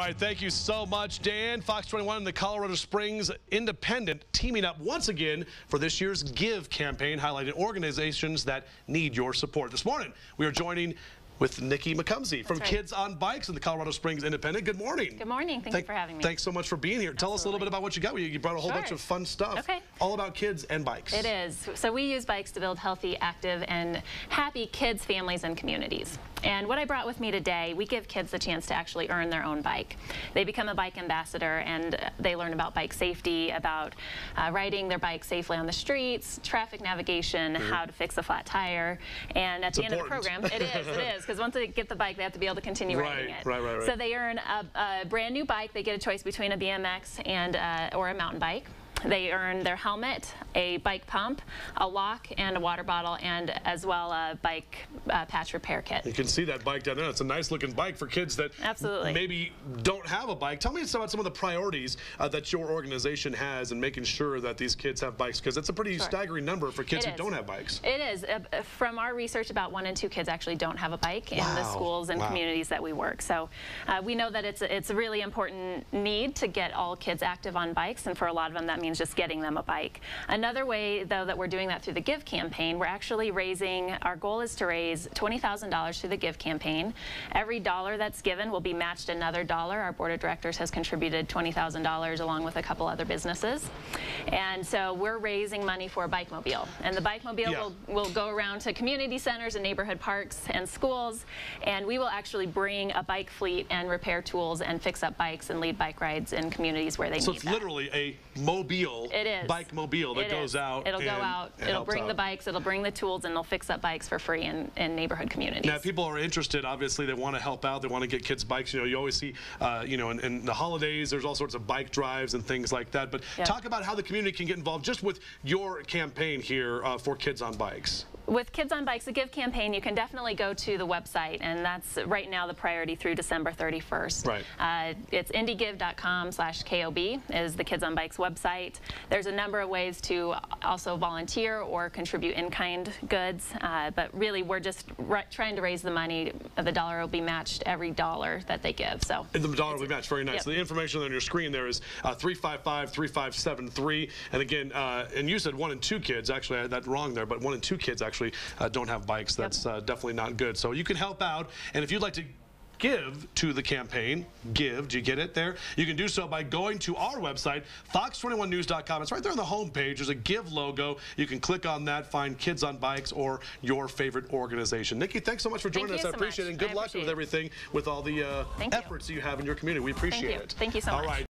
right, thank you so much, Dan. Fox 21 and the Colorado Springs Independent teaming up once again for this year's GIVE campaign, highlighting organizations that need your support. This morning, we are joining with Nikki McCumsey from Kids on Bikes in the Colorado Springs Independent. Good morning. Good morning. Thank you for having me. Thanks so much for being here. Tell us a little bit about what you got. You brought a whole bunch of fun stuff. All about kids and bikes. It is. So we use bikes to build healthy, active, and happy kids, families, and communities. And what I brought with me today, we give kids the chance to actually earn their own bike. They become a bike ambassador, and they learn about bike safety, about riding their bike safely on the streets, traffic navigation, how to fix a flat tire. And at the end of the program, it is, because once they get the bike, they have to be able to continue riding it. Right. So they earn a brand new bike. They get a choice between a BMX and or a mountain bike. They earn their helmet, a bike pump, a lock, and a water bottle, and as well a bike patch repair kit. You can see that bike down there. It's a nice looking bike for kids that maybe don't have a bike. Tell me about some of the priorities that your organization has in making sure that these kids have bikes, because it's a pretty staggering number for kids who don't have bikes. It is. From our research, about 1 in 2 kids actually don't have a bike in the schools and communities that we work. So we know that it's a really important need to get all kids active on bikes, and for a lot of them that means just getting them a bike. Another way, though, that we're doing that through the GIVE campaign, we're actually raising, our goal is to raise $20,000 through the GIVE campaign. Every dollar that's given will be matched another dollar. Our board of directors has contributed $20,000 along with a couple other businesses. And so we're raising money for a bike-mobile. And the bike-mobile will go around to community centers and neighborhood parks and schools, and we will actually bring a bike fleet and repair tools and fix up bikes and lead bike rides in communities where they need that. So it's literally a mobile. It is. Bike mobile that goes out. It'll go out. It'll bring the bikes. It'll bring the tools, and they'll fix up bikes for free in neighborhood communities. Now, people are interested. Obviously, they want to help out. They want to get kids bikes. You know, you always see, in the holidays, there's all sorts of bike drives and things like that. But talk about how the community can get involved just with your campaign here for Kids on Bikes. With Kids on Bikes, the GIVE campaign, you can definitely go to the website, and that's right now the priority through December 31st. Right. It's indiegive.com/KOB is the Kids on Bikes website. There's a number of ways to also volunteer or contribute in-kind goods, but really we're just trying to raise the money. The dollar will be matched every dollar that they give. So and the dollar will be matched. Very nice. So the information on your screen there is 355-3573. And again, and you said 1 in 2 kids. Actually, I had that wrong there, but 1 in 2 kids actually don't have bikes. That's definitely not good. So you can help out, and if you'd like to give to the campaign, give, do you get it there? You can do so by going to our website, fox21news.com. It's right there on the home page. There's a GIVE logo. You can click on that, find Kids on Bikes or your favorite organization. Nikki, thanks so much for joining us. I appreciate it, and good luck with everything, with all the efforts you have in your community. We appreciate it. Thank you so much. All right.